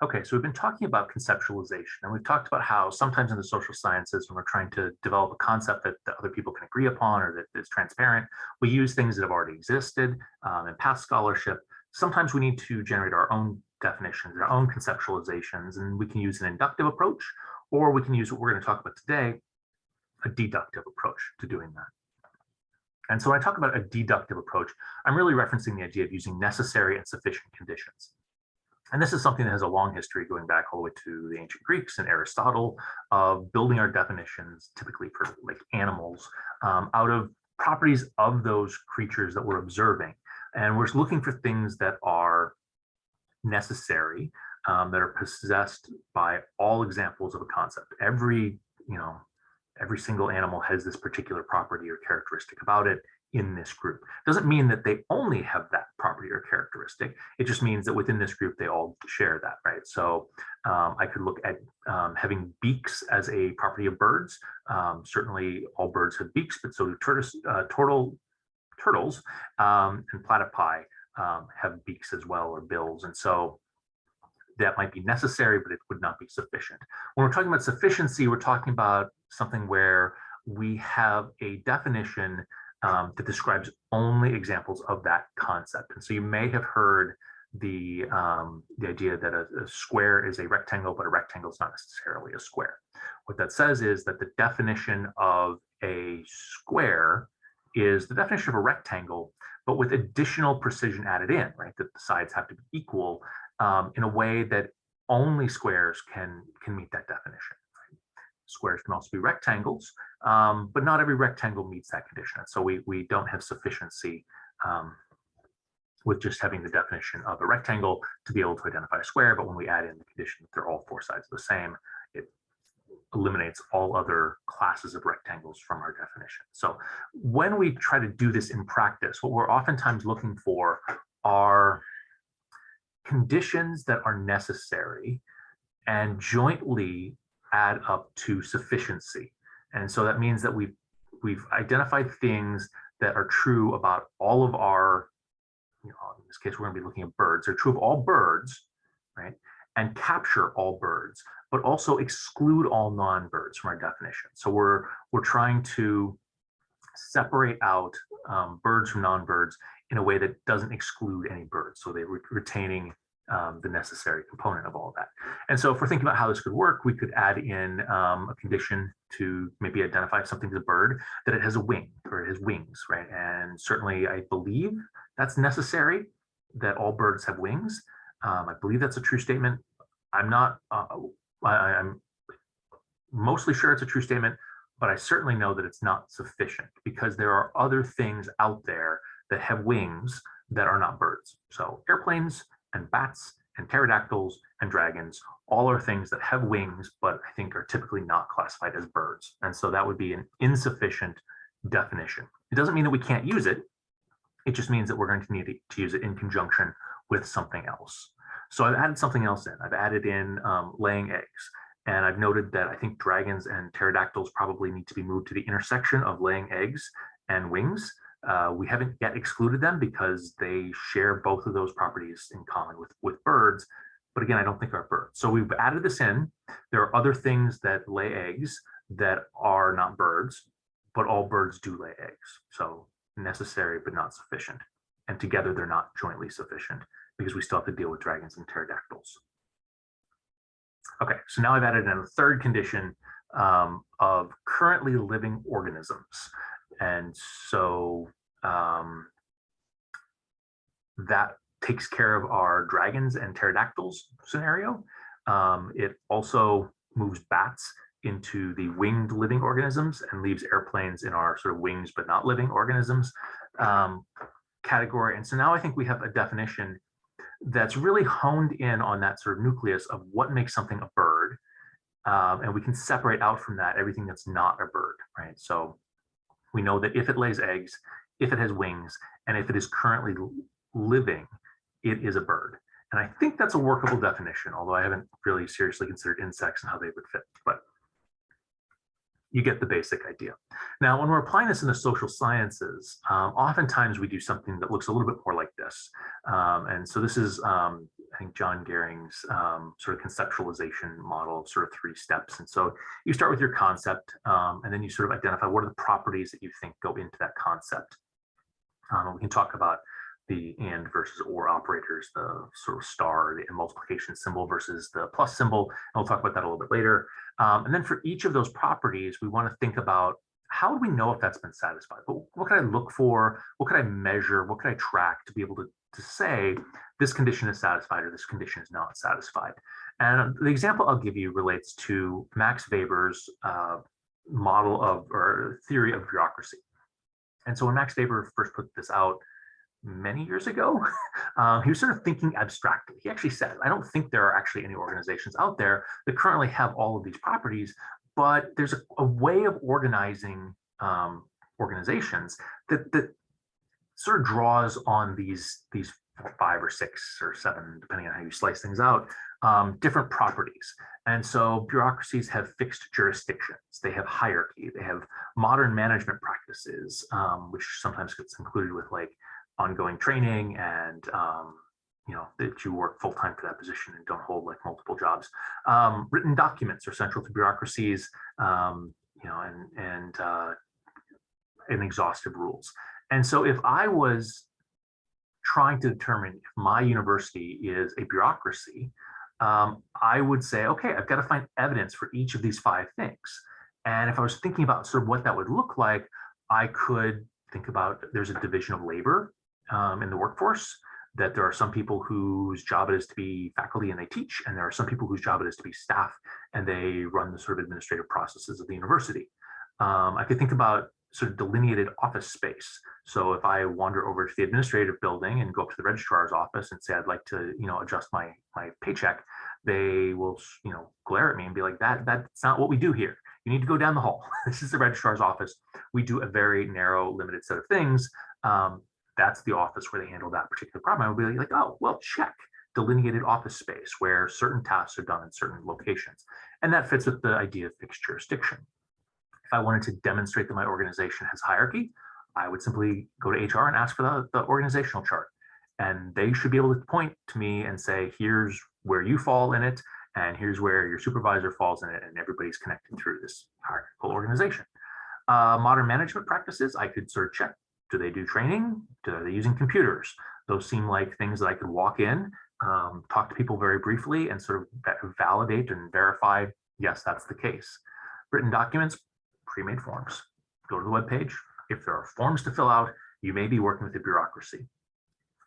Okay, so we've been talking about conceptualization, and we've talked about how sometimes in the social sciences, when we're trying to develop a concept that other people can agree upon or that is transparent, we use things that have already existed in past scholarship. Sometimes we need to generate our own definitions, our own conceptualizations, and we can use an inductive approach, or we can use what we're going to talk about today, a deductive approach to doing that. And so when I talk about a deductive approach, I'm really referencing the idea of using necessary and sufficient conditions. And this is something that has a long history going back all the way to the ancient Greeks and Aristotle of building our definitions, typically for like animals, out of properties of those creatures that we're observing. And we're looking for things that are necessary, that are possessed by all examples of a concept. Every single animal has this particular property or characteristic about it in this group. Doesn't mean that they only have that property or characteristic. It just means that within this group, they all share that, right? So I could look at having beaks as a property of birds. Certainly all birds have beaks, but so do turtles and platypi have beaks as well, or bills. And so that might be necessary, but it would not be sufficient. When we're talking about sufficiency, we're talking about something where we have a definition that describes only examples of that concept. And so you may have heard the idea that a square is a rectangle, but a rectangle is not necessarily a square. What that says is that the definition of a square is the definition of a rectangle, but with additional precision added in, right? That the sides have to be equal in a way that only squares can meet that definition. Squares can also be rectangles, but not every rectangle meets that condition. So we don't have sufficiency with just having the definition of a rectangle to be able to identify a square. But when we add in the condition that they're all four sides the same, it eliminates all other classes of rectangles from our definition. So when we try to do this in practice, what we're oftentimes looking for are conditions that are necessary and jointly add up to sufficiency. And so that means that we've identified things that are true about all of our, in this case, we're going to be looking at birds. They're true of all birds, right? And capture all birds, but also exclude all non-birds from our definition. So we're trying to separate out birds from non-birds in a way that doesn't exclude any birds. So they're retaining the necessary component of all that. And so if we're thinking about how this could work, we could add in a condition to maybe identify if something's a bird, that it has a wing or it has wings, right? And certainly I believe that's necessary, that all birds have wings. I believe that's a true statement. I'm not, I'm mostly sure it's a true statement, but I certainly know that it's not sufficient because there are other things out there that have wings that are not birds. So airplanes and bats and pterodactyls and dragons, all are things that have wings, but I think are typically not classified as birds. And so that would be an insufficient definition. It doesn't mean that we can't use it. It just means that we're going to need to use it in conjunction with something else. So I've added something else in. I've added in laying eggs. And I've noted that I think dragons and pterodactyls probably need to be moved to the intersection of laying eggs and wings. We haven't yet excluded them because they share both of those properties in common with birds. But again, I don't think are birds. So we've added this in. There are other things that lay eggs that are not birds, but all birds do lay eggs. So necessary, but not sufficient. And together they're not jointly sufficient because we still have to deal with dragons and pterodactyls. Okay, so now I've added in a third condition of currently living organisms. And so that takes care of our dragons and pterodactyls scenario. It also moves bats into the winged living organisms and leaves airplanes in our sort of wings but not living organisms category. And so now I think we have a definition that's really honed in on that sort of nucleus of what makes something a bird. And we can separate out from that everything that's not a bird, right? So we know that if it lays eggs, if it has wings, and if it is currently living, it is a bird. And I think that's a workable definition, although I haven't really seriously considered insects and how they would fit, but you get the basic idea. Now, when we're applying this in the social sciences, oftentimes we do something that looks a little bit more like this. And so this is think John Gehring's sort of conceptualization model of sort of 3 steps. And so you start with your concept, and then you sort of identify what are the properties that you think go into that concept. We can talk about the and versus or operators, the sort of star, the multiplication symbol versus the plus symbol. And we'll talk about that a little bit later. And then for each of those properties, we want to think about how do we know if that's been satisfied? What can I look for? What can I measure? What can I track to be able to say this condition is satisfied or this condition is not satisfied? And the example I'll give you relates to Max Weber's model of or theory of bureaucracy. And so when Max Weber first put this out many years ago, he was sort of thinking abstractly. He actually said, I don't think there are actually any organizations out there that currently have all of these properties, but there's a way of organizing organizations that sort of draws on these 5 or 6 or 7, depending on how you slice things out, different properties. And so bureaucracies have fixed jurisdictions, they have hierarchy, they have modern management practices, which sometimes gets included with like ongoing training and that you work full-time for that position and don't hold like multiple jobs. Written documents are central to bureaucracies, and exhaustive rules. And so if I was trying to determine if my university is a bureaucracy, I would say, okay, I've got to find evidence for each of these 5 things. And if I was thinking about sort of what that would look like, I could think about there's a division of labor in the workforce, that there are some people whose job it is to be faculty and they teach, and there are some people whose job it is to be staff and they run the sort of administrative processes of the university. I could think about sort of delineated office space. So if I wander over to the administrative building and go up to the registrar's office and say, I'd like to, adjust my paycheck, they will, glare at me and be like, that's not what we do here. You need to go down the hall. This is the registrar's office. We do a very narrow, limited set of things. That's the office where they handle that particular problem. I would be like, oh, well, check. Delineated office space where certain tasks are done in certain locations. And that fits with the idea of fixed jurisdiction. If I wanted to demonstrate that my organization has hierarchy, I would simply go to HR and ask for the organizational chart. And they should be able to point to me and say, here's where you fall in it, and here's where your supervisor falls in it, and everybody's connected through this hierarchical organization. Modern management practices, I could sort of check. Do they do training? Are they using computers? Those seem like things that I could walk in, talk to people very briefly, and sort of validate and verify, yes, that's the case. Written documents, pre-made forms. Go to the webpage. If there are forms to fill out, you may be working with the bureaucracy.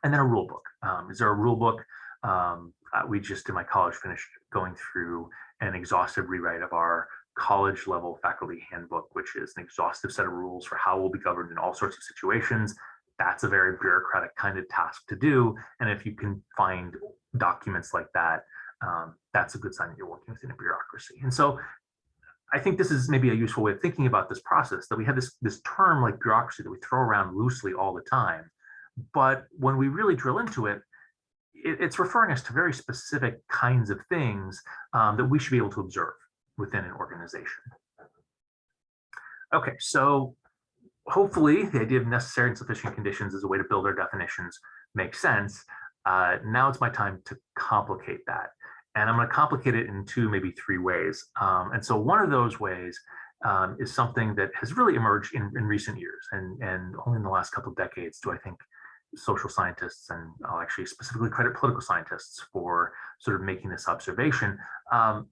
And then a rule book. Is there a rule book? We just in my college finished going through an exhaustive rewrite of our college level faculty handbook, which is an exhaustive set of rules for how we'll be governed in all sorts of situations. That's a very bureaucratic kind of task to do. And if you can find documents like that, that's a good sign that you're working within a bureaucracy. And so I think this is maybe a useful way of thinking about this process, that we have this term like bureaucracy that we throw around loosely all the time. But when we really drill into it, it's referring us to very specific kinds of things that we should be able to observe within an organization. Okay, so hopefully the idea of necessary and sufficient conditions as a way to build our definitions makes sense. Now it's my time to complicate that. And I'm going to complicate it in 2, maybe 3 ways. And so one of those ways is something that has really emerged in recent years. And only in the last couple of decades do I think social scientists, and I'll actually specifically credit political scientists for sort of making this observation.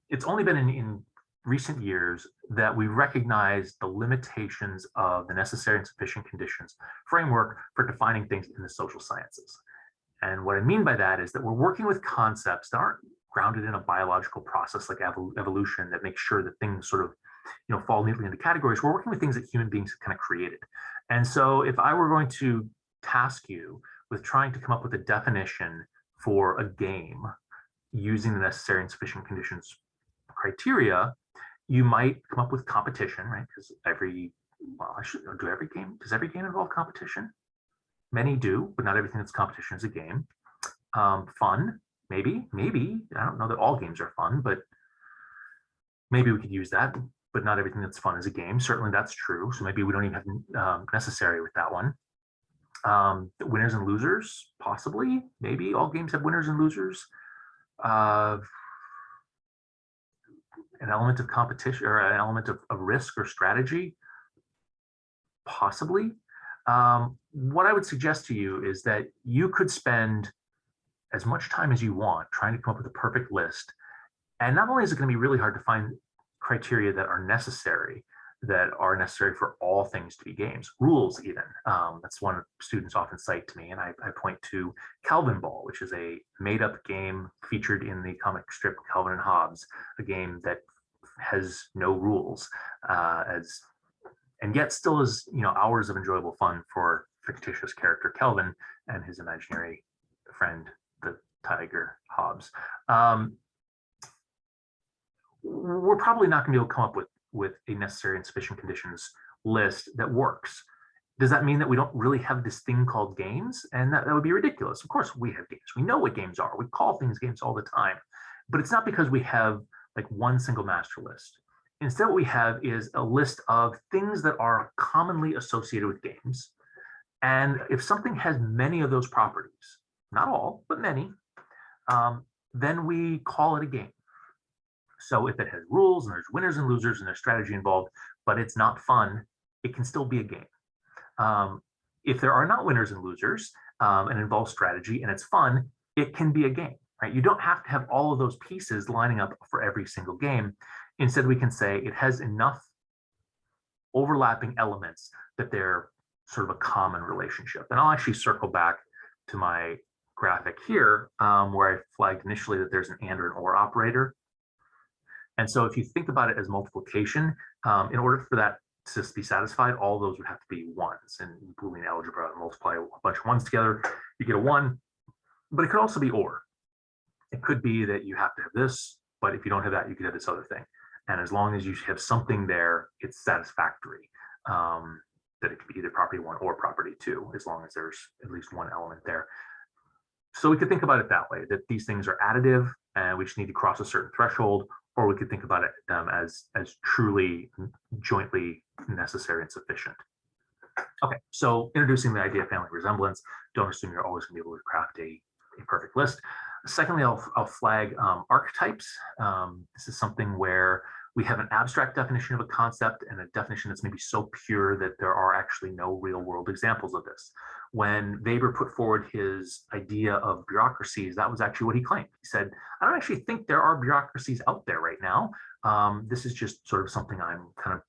It's only been in recent years that we recognize the limitations of the necessary and sufficient conditions framework for defining things in the social sciences. And what I mean by that is that we're working with concepts that aren't grounded in a biological process like evolution that makes sure that things sort of fall neatly into categories. We're working with things that human beings have kind of created. And so if I were going to task you with trying to come up with a definition for a game using the necessary and sufficient conditions criteria, you might come up with competition, right? Because does every game involve competition? Many do, but not everything that's competition is a game. Fun, maybe. I don't know that all games are fun, but maybe we could use that. But not everything that's fun is a game. Certainly that's true. So maybe we don't even have necessary with that one. Winners and losers, possibly. Maybe all games have winners and losers. an element of competition or an element of risk or strategy? Possibly. What I would suggest to you is that you could spend as much time as you want trying to come up with a perfect list. And not only is it going to be really hard to find criteria that are necessary for all things to be games, rules even. That's one students often cite to me, and I point to Calvin Ball, which is a made-up game featured in the comic strip Calvin and Hobbes, a game that has no rules, and yet still is hours of enjoyable fun for fictitious character Calvin and his imaginary friend, the tiger Hobbes. We're probably not going to be able to come up with a necessary and sufficient conditions list that works. Does that mean that we don't really have this thing called games? And that would be ridiculous. Of course we have games. We know what games are. We call things games all the time. But it's not because we have like one single master list. Instead, what we have is a list of things that are commonly associated with games. And if something has many of those properties, not all, but many, then we call it a game. So if it has rules and there's winners and losers and there's strategy involved, but it's not fun, it can still be a game. If there are not winners and losers and involves strategy and it's fun, it can be a game, right? You don't have to have all of those pieces lining up for every single game. Instead, we can say it has enough overlapping elements that they're sort of a common relationship. And I'll actually circle back to my graphic here where I flagged initially that there's an and or an or operator. And so if you think about it as multiplication, in order for that to be satisfied, all those would have to be ones. And Boolean algebra, multiply a bunch of ones together, you get a one. But it could also be or. It could be that you have to have this, but if you don't have that, you could have this other thing. And as long as you have something there, it's satisfactory. That it could be either property one or property two, as long as there's at least one element there. So we could think about it that way, that these things are additive and we just need to cross a certain threshold, or we could think about it as truly jointly necessary and sufficient. Okay, so introducing the idea of family resemblance, don't assume you're always going to be able to craft a perfect list. Secondly, I'll flag archetypes. This is something where we have an abstract definition of a concept and a definition that's maybe so pure that there are actually no real world examples of this. When Weber put forward his idea of bureaucracies, that was actually what he claimed. He said, I don't actually think there are bureaucracies out there right now. This is just sort of something I'm kind of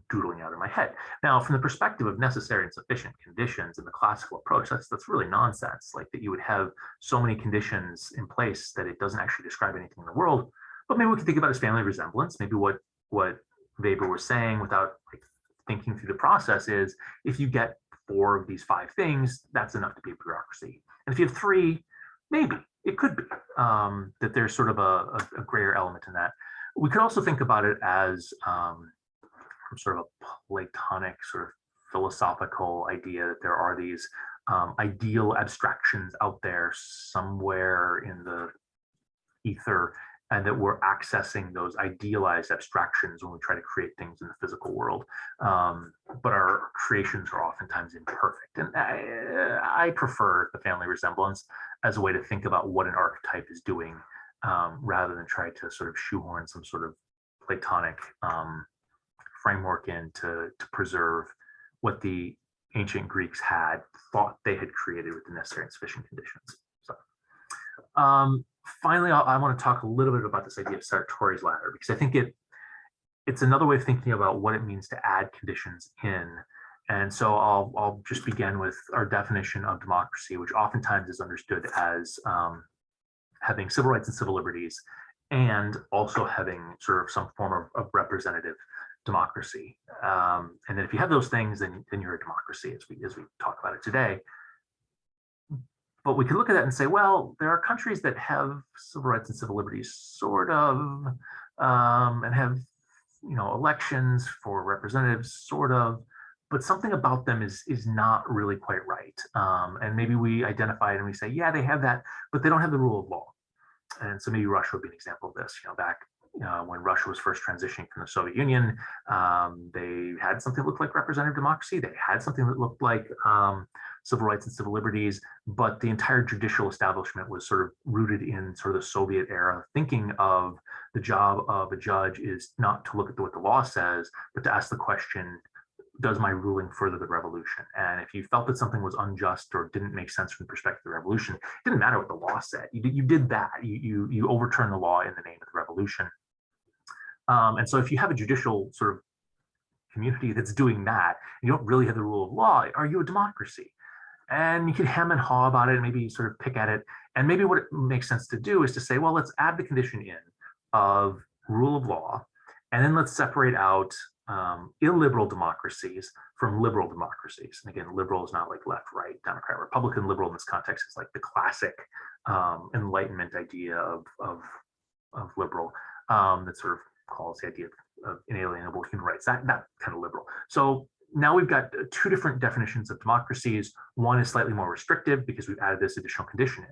doodling out in my head. Now, from the perspective of necessary and sufficient conditions in the classical approach, that's really nonsense, like that you would have so many conditions in place that it doesn't actually describe anything in the world. But maybe we can think about it as family resemblance. Maybe what Weber was saying without like thinking through the process is if you get 4 of these 5 things, that's enough to be a bureaucracy. And if you have 3, maybe it could be that there's sort of a grayer element in that. We could also think about it as sort of a Platonic sort of philosophical idea that there are these ideal abstractions out there somewhere in the ether, and that we're accessing those idealized abstractions when we try to create things in the physical world. But our creations are oftentimes imperfect. And I prefer the family resemblance as a way to think about what an archetype is doing, rather than try to sort of shoehorn some sort of Platonic framework in to preserve what the ancient Greeks had thought they had created with the necessary and sufficient conditions. So finally, I want to talk a little bit about this idea of Sartori's ladder, because I think it's another way of thinking about what it means to add conditions in. And so I'll just begin with our definition of democracy, which oftentimes is understood as having civil rights and civil liberties, and also having sort of some form of representative democracy. And then if you have those things, then you're a democracy, as we talk about it today. But we could look at that and say, well, there are countries that have civil rights and civil liberties, sort of, and have, elections for representatives, sort of, but something about them is not really quite right. And maybe we identify it and we say, yeah, they have that, but they don't have the rule of law. And so maybe Russia would be an example of this. Back when Russia was first transitioning from the Soviet Union, they had something that looked like representative democracy. They had something that looked like civil rights and civil liberties, but the entire judicial establishment was sort of rooted in sort of the Soviet era thinking of the job of a judge is not to look at what the law says, but to ask the question, does my ruling further the revolution? And if you felt that something was unjust or didn't make sense from the perspective of the revolution, it didn't matter what the law said. You did that. You overturned the law in the name of the revolution. And so if you have a judicial sort of community that's doing that, and you don't really have the rule of law, are you a democracy? And you can hem and haw about it and maybe sort of pick at it. And maybe what it makes sense to do is to say, well, let's add the condition in of rule of law, and then let's separate out illiberal democracies from liberal democracies. And again, liberal is not like left, right, Democrat, Republican. Liberal in this context is like the classic Enlightenment idea of liberal that sort of calls the idea of inalienable human rights, that kind of liberal. So now we've got two different definitions of democracies. One is slightly more restrictive because we've added this additional condition in.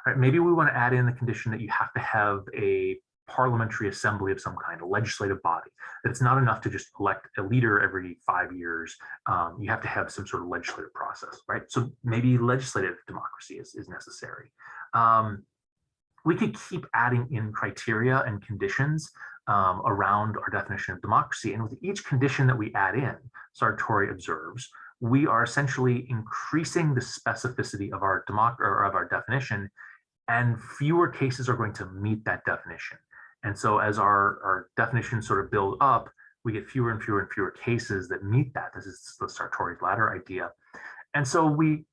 All right, maybe we want to add in the condition that you have to have a parliamentary assembly of some kind, a legislative body, that it's not enough to just elect a leader every 5 years. You have to have some sort of legislative process, right? So maybe legislative democracy is necessary. We could keep adding in criteria and conditions around our definition of democracy. And with each condition that we add in, Sartori observes, we are essentially increasing the specificity of our definition, and fewer cases are going to meet that definition. And so as our definitions sort of build up, we get fewer and fewer and fewer cases that meet that. This is the Sartori's ladder idea. And so we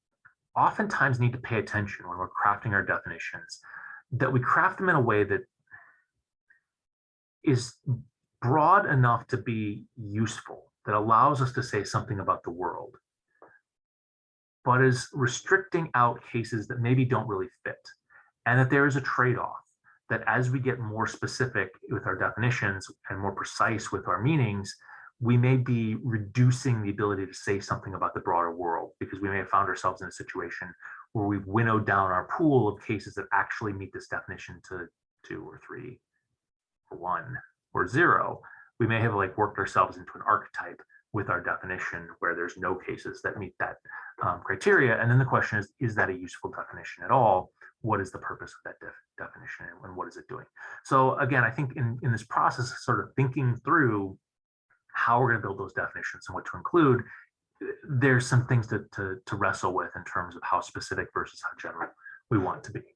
oftentimes need to pay attention when we're crafting our definitions, that we craft them in a way that is broad enough to be useful, that allows us to say something about the world, but is restricting out cases that maybe don't really fit. And that there is a trade-off, that as we get more specific with our definitions and more precise with our meanings, we may be reducing the ability to say something about the broader world, because we may have found ourselves in a situation where we've winnowed down our pool of cases that actually meet this definition to 2 or 3 or 1 or 0. We may have like worked ourselves into an archetype with our definition where there's no cases that meet that criteria. And then the question is that a useful definition at all? What is the purpose of that definition, and what is it doing? So again, I think in this process of sort of thinking through how we're going to build those definitions and what to include, there's some things to wrestle with in terms of how specific versus how general we want to be.